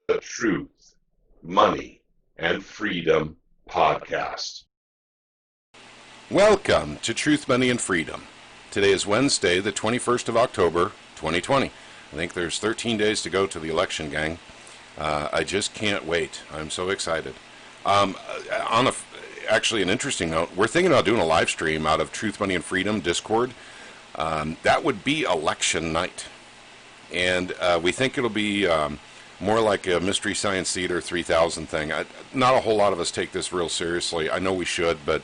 the Truth, Money, and Freedom podcast. Welcome to Truth, Money, and Freedom. Today is Wednesday, the 21st of October, 2020. I think there's 13 days to go to the election, gang. I just can't wait. I'm so excited. Actually, an interesting note, we're thinking about doing a live stream out of Truth, Money, and Freedom Discord. That would be election night. And we think it'll be more like a Mystery Science Theater 3000 thing. Not a whole lot of us take this real seriously. I know we should, but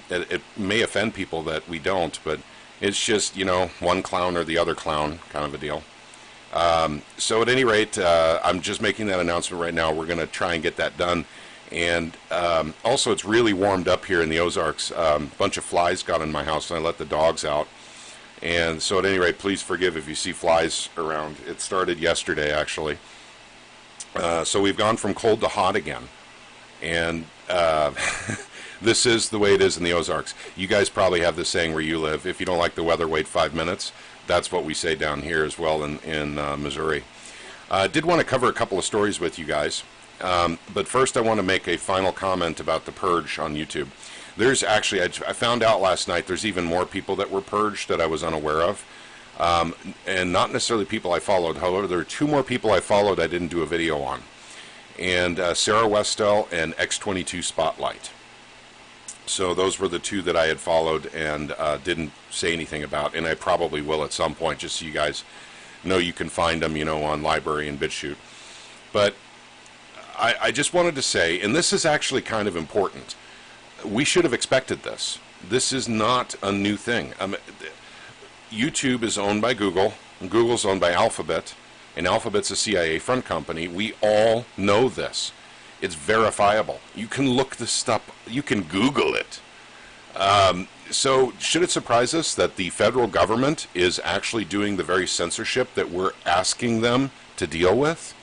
it may offend people that we don't. But it's just, one clown or the other clown kind of a deal. So at any rate, I'm just making that announcement right now. We're going to try and get that done. And also, it's really warmed up here in the Ozarks. A bunch of flies got in my house, and I let the dogs out. And so at any rate, please forgive if you see flies around. It started yesterday, actually. So we've gone from cold to hot again. And this is the way it is in the Ozarks. You guys probably have this saying where you live, if you don't like the weather, wait 5 minutes. That's what we say down here as well in Missouri. I did want to cover a couple of stories with you guys. But first I want to make a final comment about the purge on YouTube. There's actually, I found out last night, there's even more people that were purged that I was unaware of. And not necessarily people I followed. However, there are two more people I followed I didn't do a video on. And Sarah Westell and X22 Spotlight. So those were the two that I had followed and didn't say anything about. And I probably will at some point, just so you guys know you can find them, on Library and BitChute. But I just wanted to say, and this is actually kind of important, we should have expected this. This is not a new thing. YouTube is owned by Google, and Google's owned by Alphabet, and Alphabet's a CIA front company. We all know this. It's verifiable. You can look this stuff, you can Google it. So should it surprise us that the federal government is actually doing the very censorship that we're asking them to deal with?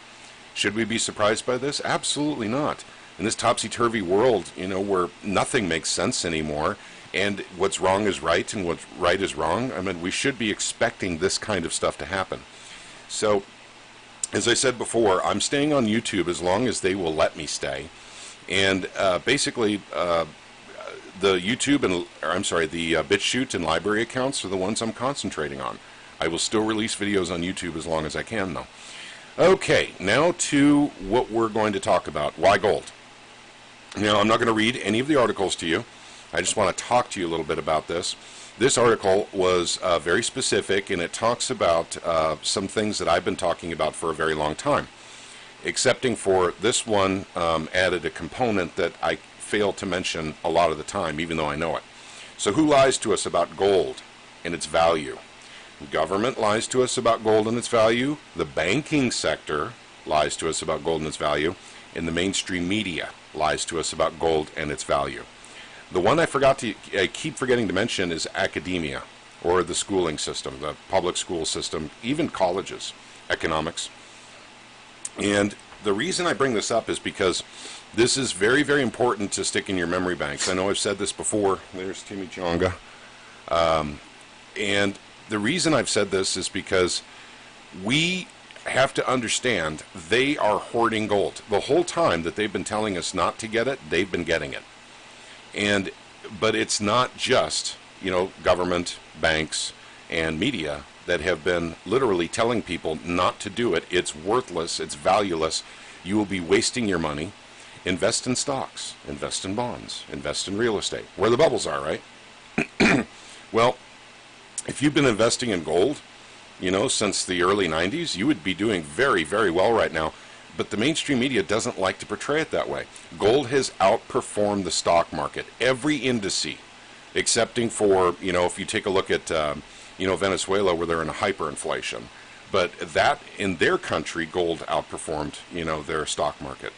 Should we be surprised by this? Absolutely not. In this topsy-turvy world, where nothing makes sense anymore, and what's wrong is right and what's right is wrong, we should be expecting this kind of stuff to happen. So, as I said before, I'm staying on YouTube as long as they will let me stay. And basically, the YouTube and, the BitChute and Library accounts are the ones I'm concentrating on. I will still release videos on YouTube as long as I can, though. Okay, now to what we're going to talk about. Why gold? Now, I'm not going to read any of the articles to you. I just want to talk to you a little bit about this. This article was very specific, and it talks about some things that I've been talking about for a very long time, excepting for this one added a component that I fail to mention a lot of the time, even though I know it. So who lies to us about gold and its value? The government lies to us about gold and its value. The banking sector lies to us about gold and its value. And the mainstream media lies to us about gold and its value. The one I keep forgetting to mention is academia, or the schooling system, the public school system, even colleges, economics. And the reason I bring this up is because this is very, very important to stick in your memory banks. I know I've said this before. There's Timmy Chonga. And the reason I've said this is because we have to understand they are hoarding gold. The whole time that they've been telling us not to get it, they've been getting it. But it's not just, government, banks, and media that have been literally telling people not to do it. It's worthless. It's valueless. You will be wasting your money. Invest in stocks. Invest in bonds. Invest in real estate. Where the bubbles are, right? Well, if you've been investing in gold, since the early 90s, you would be doing very, very well right now. But the mainstream media doesn't like to portray it that way. Gold has outperformed the stock market. Every indice, excepting for, if you take a look at, Venezuela, where they're in a hyperinflation. But that, in their country, gold outperformed, their stock market.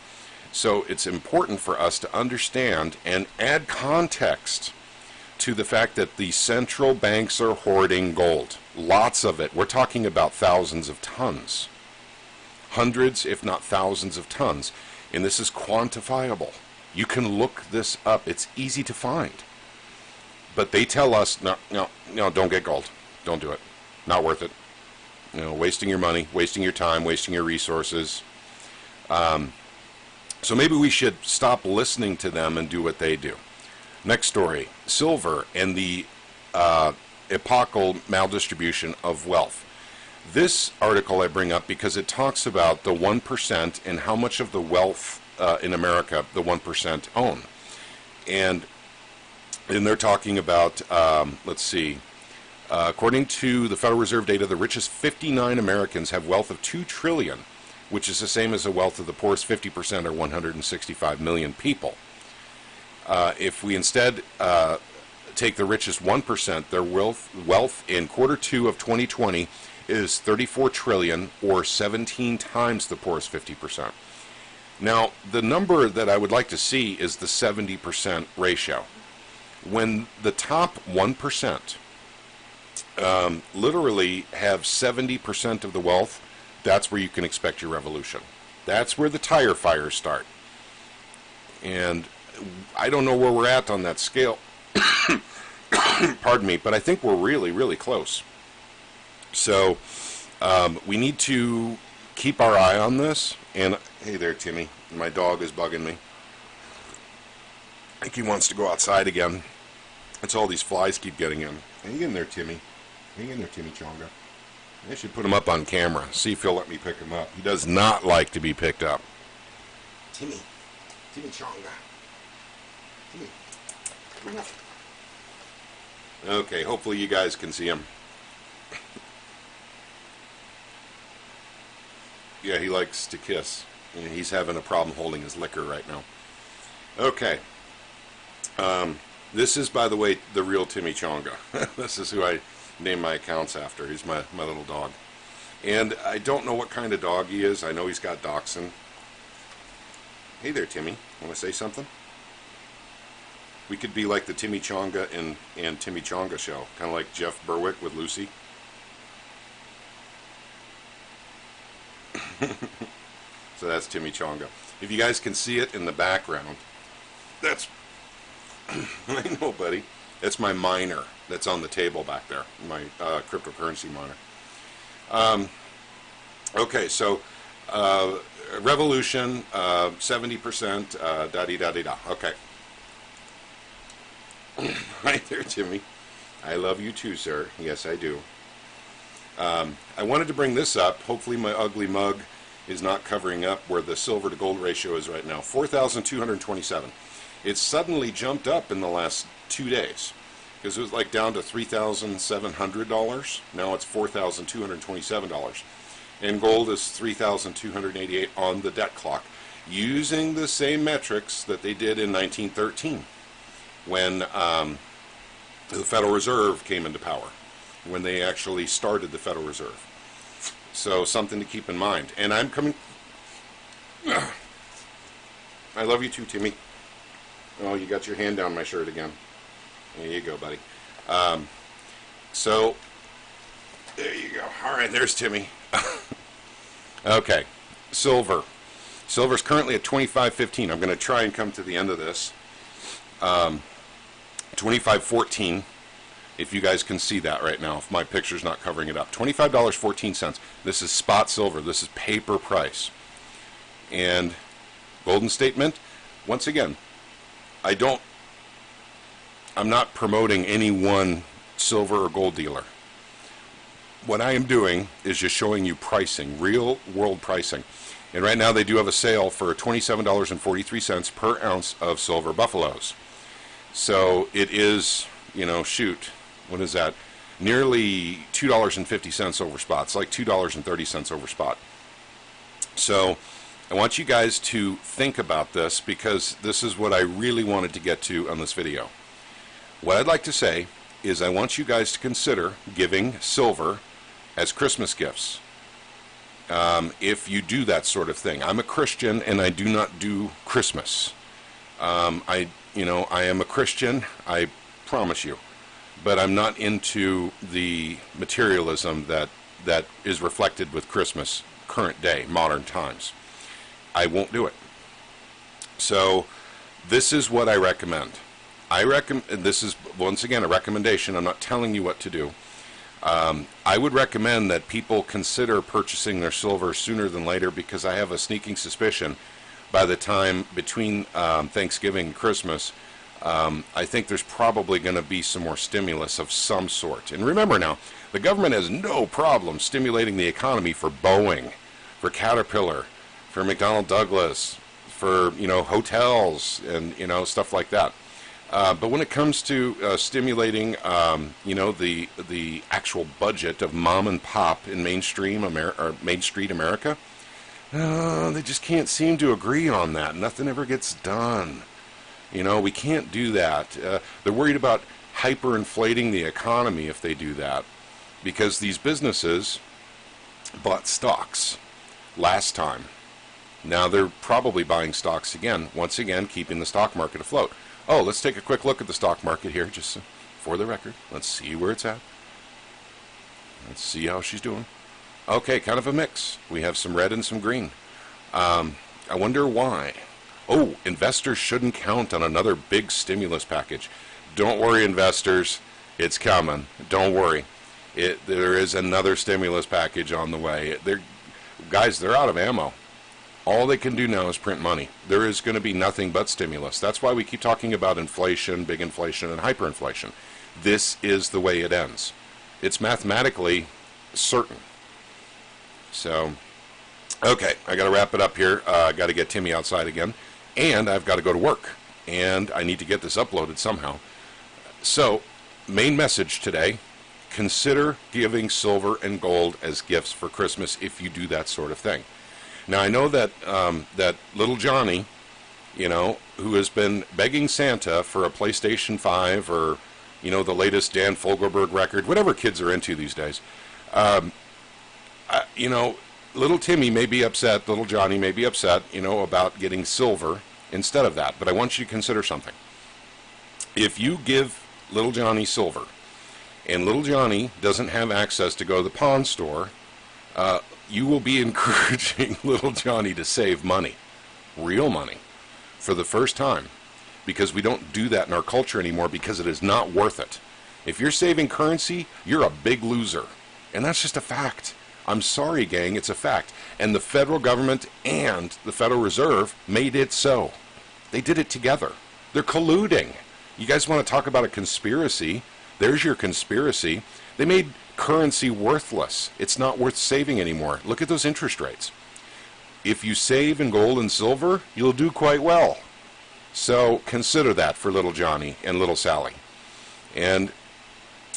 So it's important for us to understand and add context to the fact that the central banks are hoarding gold. Lots of it. We're talking about thousands of tons. Hundreds, if not thousands of tons. And this is quantifiable. You can look this up. It's easy to find. But they tell us, no, don't get gold. Don't do it. Not worth it. Wasting your money, wasting your time, wasting your resources. So maybe we should stop listening to them and do what they do. Next story, silver and the epochal maldistribution of wealth. This article I bring up because it talks about the 1% and how much of the wealth in America the 1% own. And they're talking about, let's see, according to the Federal Reserve data, the richest 59 Americans have wealth of $2 trillion, which is the same as the wealth of the poorest 50% or 165 million people. If we instead take the richest 1%, their wealth in quarter two of 2020 is 34 trillion, or 17 times the poorest 50%. Now, the number that I would like to see is the 70% ratio. When the top 1% literally have 70% of the wealth, that's where you can expect your revolution. That's where the tire fires start. And I don't know where we're at on that scale. Pardon me, but I think we're really, really close. So we need to keep our eye on this. And hey there, Timmy. My dog is bugging me. I think he wants to go outside again. It's all these flies keep getting in. Hang in there, Timmy. Hang in there, Timmy Chonga. I should put him up on camera. See if he'll let me pick him up. He does not like to be picked up. Timmy Chonga. Timmy. Come on. Okay, hopefully you guys can see him. Yeah, he likes to kiss. And he's having a problem holding his liquor right now. Okay. This is, by the way, the real Timmy Chonga. This is who I named my accounts after. He's my little dog. And I don't know what kind of dog he is. I know he's got dachshund. Hey there, Timmy. Want to say something? We could be like the Timmy Chonga and Timmy Chonga show. Kind of like Jeff Berwick with Lucy. So that's Timmy Chonga. If you guys can see it in the background, that's... I know, buddy. That's my miner that's on the table back there. My cryptocurrency miner. Okay, so revolution, 70%, da-dee-da-dee-da. Okay. Right there, Timmy. I love you too, sir. Yes, I do. I wanted to bring this up. Hopefully my ugly mug is not covering up where the silver to gold ratio is right now. 4,227. It's suddenly jumped up in the last 2 days because it was like down to $3,700. Now it's $4,227. And gold is $3,288 on the debt clock, using the same metrics that they did in 1913 when the Federal Reserve came into power, when they actually started the Federal Reserve. So something to keep in mind. And I'm coming... I love you too, Timmy. Oh, you got your hand down my shirt again. There you go, buddy. So, there you go. All right, there's Timmy. Okay, silver. Silver's currently at 25.15. I'm going to try and come to the end of this. 25.14. If you guys can see that right now, if my picture's not covering it up. $25.14. This is spot silver. This is paper price. And golden statement, once again, I'm not promoting any one silver or gold dealer. What I am doing is just showing you pricing, real world pricing. And right now they do have a sale for $27.43 per ounce of silver buffaloes. So it is, shoot, what is that? Nearly $2.50 over spot. It's like $2.30 over spot. So I want you guys to think about this because this is what I really wanted to get to on this video. What I'd like to say is I want you guys to consider giving silver as Christmas gifts. If you do that sort of thing. I'm a Christian and I do not do Christmas. I am a Christian, I promise you. But I'm not into the materialism that is reflected with Christmas, current day, modern times. I won't do it. So this is what I recommend. This is, once again, a recommendation. I'm not telling you what to do. I would recommend that people consider purchasing their silver sooner than later, because I have a sneaking suspicion by the time between Thanksgiving and Christmas, I think there's probably going to be some more stimulus of some sort. And remember now, the government has no problem stimulating the economy for Boeing, for Caterpillar, for McDonnell Douglas, for hotels and stuff like that. But when it comes to stimulating, the actual budget of mom and pop in Main Street America, they just can't seem to agree on that. Nothing ever gets done. We can't do that. They're worried about hyperinflating the economy if they do that, because these businesses bought stocks last time. Now they're probably buying stocks again, once again keeping the stock market afloat. Oh, let's take a quick look at the stock market here, just for the record. Let's see where it's at. Let's see how she's doing. Okay, kind of a mix. We have some red and some green. I wonder why. Oh, investors shouldn't count on another big stimulus package. Don't worry, investors. It's coming. Don't worry. There is another stimulus package on the way. Guys, they're out of ammo. All they can do now is print money. There is going to be nothing but stimulus. That's why we keep talking about inflation, big inflation, and hyperinflation. This is the way it ends. It's mathematically certain. So, okay, I got to wrap it up here. I got to get Timmy outside again, and I've got to go to work, and I need to get this uploaded somehow. So, main message today: consider giving silver and gold as gifts for Christmas if you do that sort of thing. Now, I know that that little Johnny, who has been begging Santa for a PlayStation 5 or, the latest Dan Fogelberg record, whatever kids are into these days, little Timmy may be upset, little Johnny may be upset, about getting silver instead of that. But I want you to consider something. If you give little Johnny silver, and little Johnny doesn't have access to go to the pawn store, you will be encouraging little Johnny to save money, real money, for the first time, because we don't do that in our culture anymore, because it is not worth it. If you're saving currency, you're a big loser, and that's just a fact. I'm sorry, gang, it's a fact. And the federal government and the Federal Reserve made it so. They did it together. They're colluding. You guys want to talk about a conspiracy? There's your conspiracy. They made currency worthless. It's not worth saving anymore. Look at those interest rates. If you save in gold and silver, you'll do quite well. So consider that for little Johnny and little Sally. And,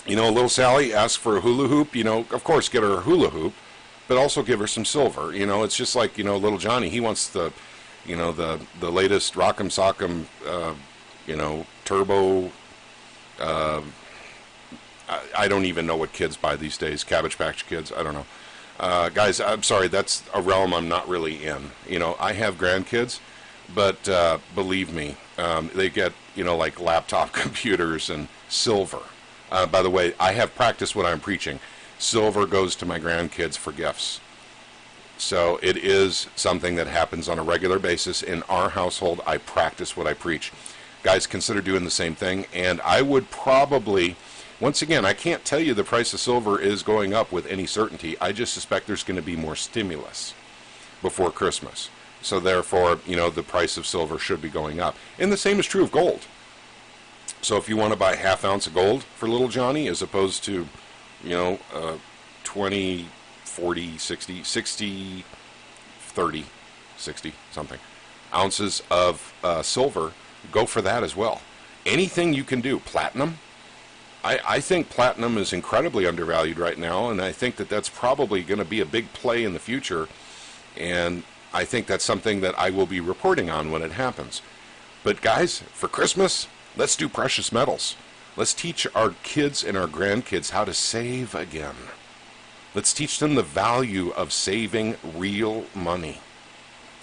little Sally asks for a hula hoop. Of course, get her a hula hoop, but also give her some silver. It's just like, little Johnny, he wants the latest Rock'em Sock'em, turbo, I don't even know what kids buy these days. Cabbage Patch Kids, I don't know. Guys, I'm sorry, that's a realm I'm not really in. I have grandkids, but believe me, they get, like laptop computers and silver. By the way, I have practiced what I'm preaching. Silver goes to my grandkids for gifts. So it is something that happens on a regular basis in our household. I practice what I preach. Guys, consider doing the same thing, and I would probably... Once again, I can't tell you the price of silver is going up with any certainty. I just suspect there's going to be more stimulus before Christmas. So therefore, the price of silver should be going up. And the same is true of gold. So if you want to buy a half ounce of gold for little Johnny, as opposed to, 20, 40, 60, 30, 60, something, ounces of silver, go for that as well. Anything you can do. Platinum. I think platinum is incredibly undervalued right now, and I think that that's probably going to be a big play in the future, and I think that's something that I will be reporting on when it happens. But guys, for Christmas, let's do precious metals. Let's teach our kids and our grandkids how to save again. Let's teach them the value of saving real money.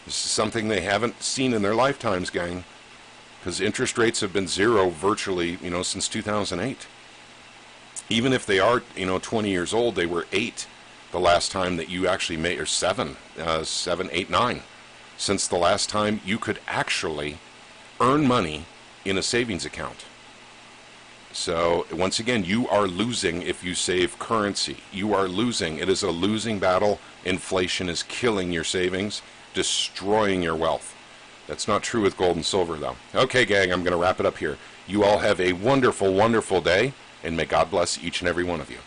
This is something they haven't seen in their lifetimes, gang, because interest rates have been zero virtually, since 2008. Even if they are, 20 years old, they were 8 the last time that you actually made, or 7, 8, 9, since the last time you could actually earn money in a savings account. So once again, you are losing if you save currency. You are losing. It is a losing battle. Inflation is killing your savings, destroying your wealth. That's not true with gold and silver, though. Okay, gang, I'm going to wrap it up here. You all have a wonderful, wonderful day, and may God bless each and every one of you.